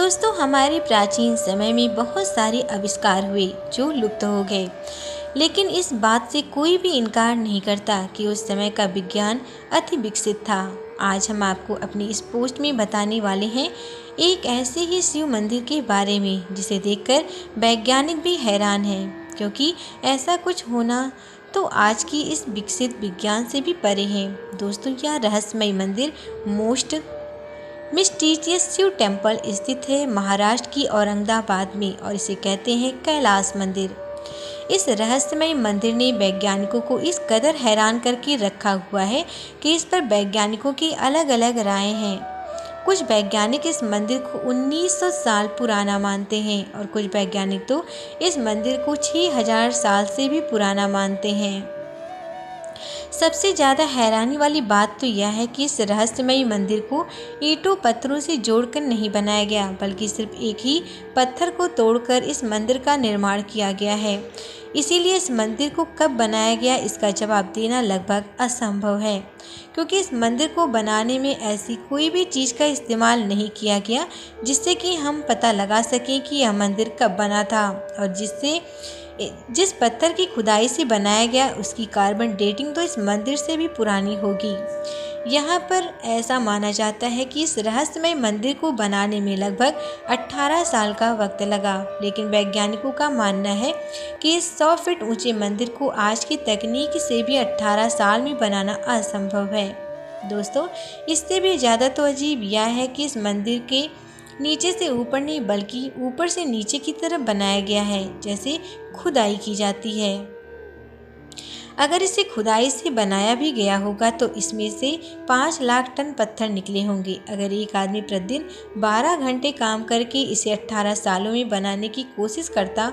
दोस्तों, हमारे प्राचीन समय में बहुत सारे आविष्कार हुए जो लुप्त हो गए, लेकिन इस बात से कोई भी इनकार नहीं करता कि उस समय का विज्ञान अति विकसित था। आज हम आपको अपनी इस पोस्ट में बताने वाले हैं एक ऐसे ही शिव मंदिर के बारे में जिसे देखकर वैज्ञानिक भी हैरान हैं, क्योंकि ऐसा कुछ होना तो आज की इस विकसित विज्ञान से भी परे है। दोस्तों, यह रहस्यमय मंदिर मोस्ट मिस्टीरियस शिव टेम्पल स्थित है महाराष्ट्र की औरंगाबाद में, और इसे कहते हैं कैलाश मंदिर। इस रहस्यमय मंदिर ने वैज्ञानिकों को इस कदर हैरान करके रखा हुआ है कि इस पर वैज्ञानिकों की अलग अलग राय हैं। कुछ वैज्ञानिक इस मंदिर को 1900 साल पुराना मानते हैं और कुछ वैज्ञानिक तो इस मंदिर को 6000 साल से भी पुराना मानते हैं। सबसे ज़्यादा हैरानी वाली बात तो यह है कि इस रहस्यमयी मंदिर को ईंटों पत्थरों से जोड़कर नहीं बनाया गया, बल्कि सिर्फ एक ही पत्थर को तोड़कर इस मंदिर का निर्माण किया गया है। इसीलिए इस मंदिर को कब बनाया गया, इसका जवाब देना लगभग असंभव है, क्योंकि इस मंदिर को बनाने में ऐसी कोई भी चीज़ का इस्तेमाल नहीं किया गया जिससे कि हम पता लगा सकें कि यह मंदिर कब बना था, और जिस पत्थर की खुदाई से बनाया गया उसकी कार्बन डेटिंग तो इस मंदिर से भी पुरानी होगी। यहाँ पर ऐसा माना जाता है कि इस रहस्यमय मंदिर को बनाने में लगभग 18 साल का वक्त लगा, लेकिन वैज्ञानिकों का मानना है कि इस 100 फीट ऊंचे मंदिर को आज की तकनीक से भी 18 साल में बनाना असंभव है। दोस्तों, इससे भी ज़्यादा तो अजीब यह है कि इस मंदिर के नीचे से ऊपर नहीं बल्कि ऊपर से नीचे की तरफ बनाया गया है, जैसे खुदाई की जाती है। अगर इसे खुदाई से बनाया भी गया होगा तो इसमें से 5 लाख टन पत्थर निकले होंगे। अगर एक आदमी प्रतिदिन 12 घंटे काम करके इसे 18 सालों में बनाने की कोशिश करता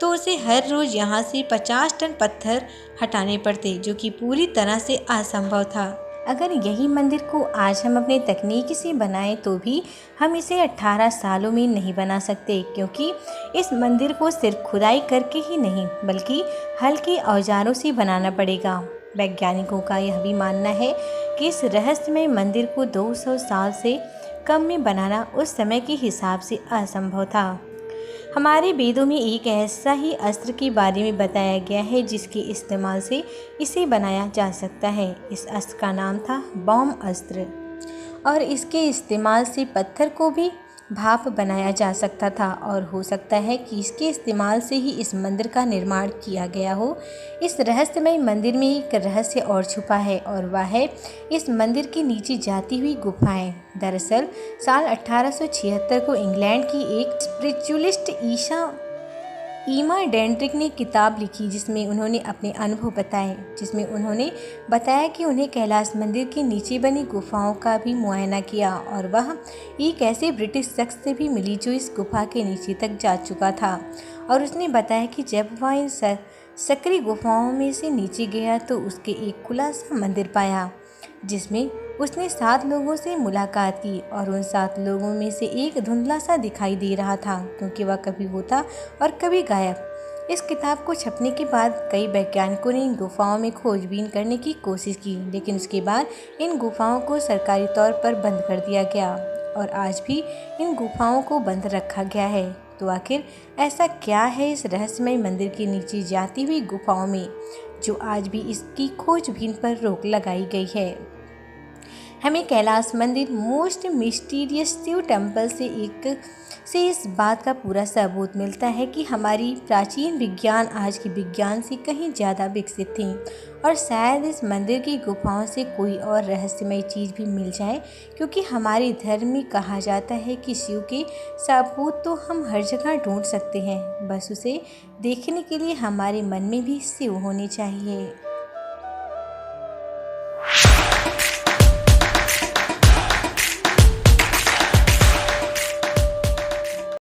तो उसे हर रोज़ यहाँ से 50 टन पत्थर हटाने पड़ते, जो कि पूरी तरह से असंभव था। अगर यही मंदिर को आज हम अपने तकनीक से बनाएं तो भी हम इसे 18 सालों में नहीं बना सकते, क्योंकि इस मंदिर को सिर्फ खुदाई करके ही नहीं बल्कि हल्के औजारों से बनाना पड़ेगा। वैज्ञानिकों का यह भी मानना है कि इस रहस्यमय मंदिर को 200 साल से कम में बनाना उस समय के हिसाब से असंभव था। हमारे वेदों में एक ऐसा ही अस्त्र के बारे में बताया गया है जिसके इस्तेमाल से इसे बनाया जा सकता है। इस अस्त्र का नाम था बॉम्ब अस्त्र, और इसके इस्तेमाल से पत्थर को भी भाप बनाया जा सकता था, और हो सकता है कि इसके इस्तेमाल से ही इस मंदिर का निर्माण किया गया हो। इस रहस्यमय मंदिर में एक रहस्य और छुपा है, और वह है इस मंदिर के नीचे जाती हुई गुफाएं। दरअसल साल 1876 को इंग्लैंड की एक स्पिरिचुअलिस्ट ईमा डेंड्रिक ने किताब लिखी जिसमें उन्होंने अपने अनुभव बताए, जिसमें उन्होंने बताया कि उन्हें कैलाश मंदिर के नीचे बनी गुफाओं का भी मुआयना किया, और वह एक ऐसे ब्रिटिश शख्स से भी मिली जो इस गुफा के नीचे तक जा चुका था, और उसने बताया कि जब वह इन सक्रिय गुफाओं में से नीचे गया तो उसके एक खुला सा मंदिर पाया, जिसमें उसने 7 लोगों से मुलाकात की, और उन 7 लोगों में से एक धुंधला सा दिखाई दे रहा था, क्योंकि वह कभी होता और कभी गायब। इस किताब को छपने के बाद कई वैज्ञानिकों ने इन गुफाओं में खोजबीन करने की कोशिश की, लेकिन उसके बाद इन गुफाओं को सरकारी तौर पर बंद कर दिया गया, और आज भी इन गुफाओं को बंद रखा गया है। तो आखिर ऐसा क्या है इस रहस्यमय मंदिर के नीचे जाती हुई गुफाओं में, जो आज भी इसकी खोजबीन पर रोक लगाई गई है? हमें कैलाश मंदिर मोस्ट मिस्टीरियस शिव टेम्पल से इस बात का पूरा सबूत मिलता है कि हमारी प्राचीन विज्ञान आज की विज्ञान से कहीं ज़्यादा विकसित थी, और शायद इस मंदिर की गुफाओं से कोई और रहस्यमय चीज़ भी मिल जाए, क्योंकि हमारे धर्म में कहा जाता है कि शिव के सबूत तो हम हर जगह ढूंढ सकते हैं, बस उसे देखने के लिए हमारे मन में भी शिव होने चाहिए।